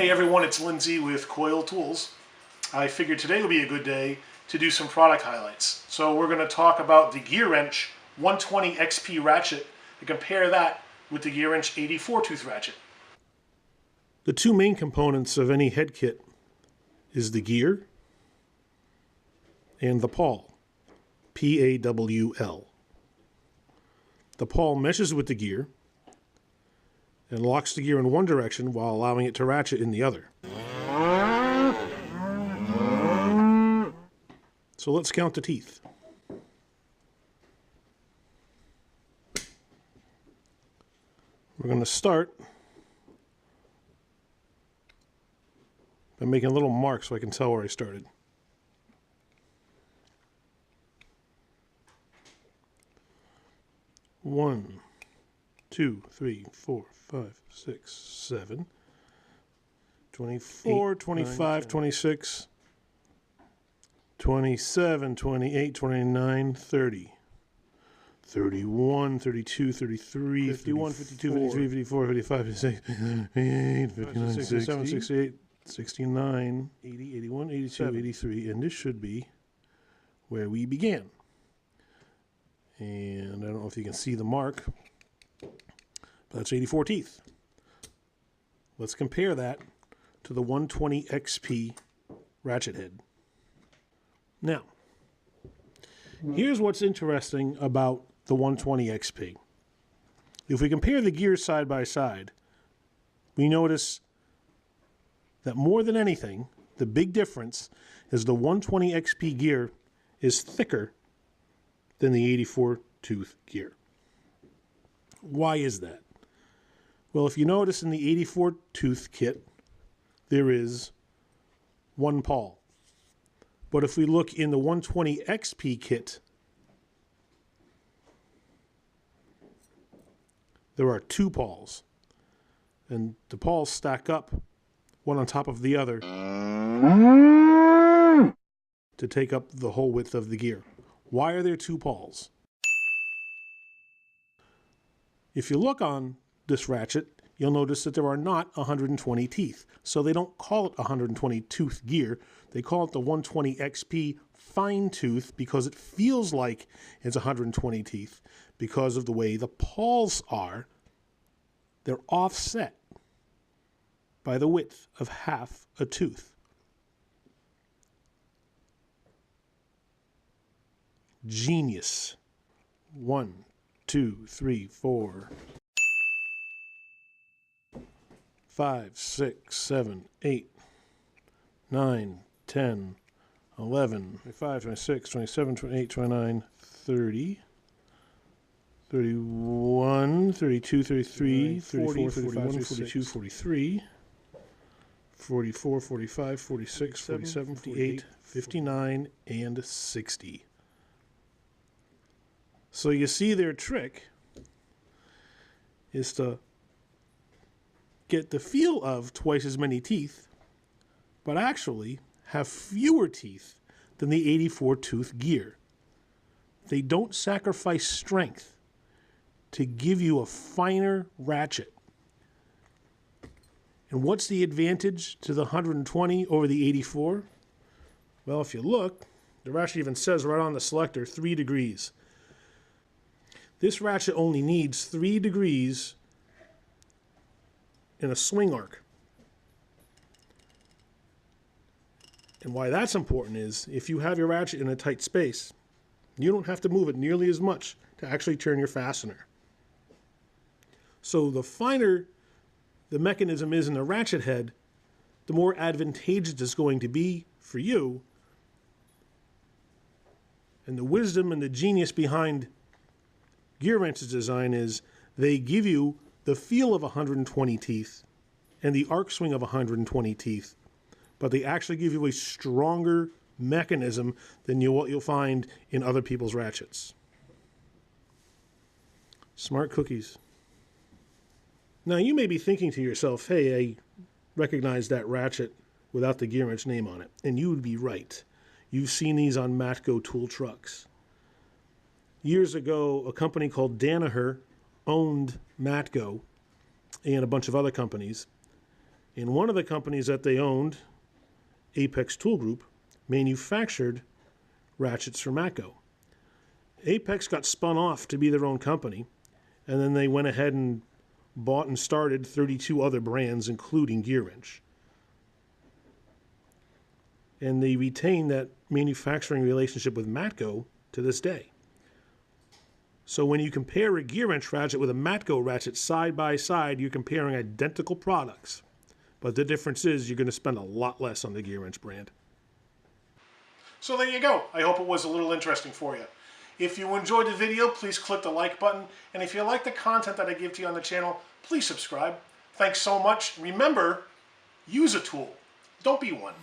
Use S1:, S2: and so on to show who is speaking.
S1: Hey everyone, it's Lindsay with Coyle Tools. I figured today would be a good day to do some product highlights. So we're going to talk about the Gearwrench 120XP ratchet and compare that with the Gearwrench 84 tooth ratchet. The two main components of any head kit is the gear and the pawl, P-A-W-L. The pawl meshes with the gear and locks the gear in one direction while allowing it to ratchet in the other. So let's count the teeth. We're going to start by making a little mark so I can tell where I started. One, 2, 3, 4, 5, 6, 7, 24, 25, 26, 27, 28, 29, 30, 31, 32, 33, 51, 52, 53, 54, 55, 56, 58, 59, 67, 68, 69, 80, 81, 82, 83, and this should be where we began. And I don't know if you can see the mark, but that's 84 teeth. Let's compare that to the 120XP ratchet head. Now, here's what's interesting about the 120XP. If we compare the gears side by side, we notice that more than anything, the big difference is the 120XP gear is thicker than the 84 tooth gear. Why is that? Well, if you notice in the 84 tooth kit, there is one pawl. But if we look in the 120XP kit, there are two pawls. And the pawls stack up, one on top of the other, to take up the whole width of the gear. Why are there two pawls? If you look on this ratchet, you'll notice that there are not 120 teeth. So they don't call it 120 tooth gear. They call it the 120XP fine tooth because it feels like it's 120 teeth because of the way the pawls are. They're offset by the width of half a tooth. Genius. 1, 2, 3, 4, 5, 6, 7, 8, 9, 10, 11, 25, 26, 27, 28, 29, 30, 31, 32, 33, 34, 41, 42, 43, 44, 45, 46, 47, 48, 59, and 60. So you see their trick is to get the feel of twice as many teeth, but actually have fewer teeth than the 84 tooth gear. They don't sacrifice strength to give you a finer ratchet. And what's the advantage to the 120 over the 84? Well, if you look, the ratchet even says right on the selector, 3 degrees. This ratchet only needs 3 degrees in a swing arc. And why that's important is if you have your ratchet in a tight space, you don't have to move it nearly as much to actually turn your fastener. So the finer the mechanism is in the ratchet head, the more advantageous it's going to be for you. And the wisdom and the genius behind Gearwrench's design is they give you the feel of 120 teeth and the arc swing of 120 teeth, but they actually give you a stronger mechanism than what you'll find in other people's ratchets. Smart cookies. Now you may be thinking to yourself, hey, I recognize that ratchet without the Gearwrench name on it, and you would be right. You've seen these on Matco tool trucks. Years ago, a company called Danaher owned Matco and a bunch of other companies, And one of the companies that they owned, Apex Tool Group, manufactured ratchets for Matco. Apex got spun off to be their own company, and then they went ahead and bought and started 32 other brands, including Gearwrench. And they retain that manufacturing relationship with Matco to this day. So when you compare a Gearwrench ratchet with a Matco ratchet side by side, you're comparing identical products. But the difference is you're going to spend a lot less on the Gearwrench brand. So there you go. I hope it was a little interesting for you. If you enjoyed the video, please click the like button. And if you like the content that I give to you on the channel, please subscribe. Thanks so much. Remember, use a tool. Don't be one.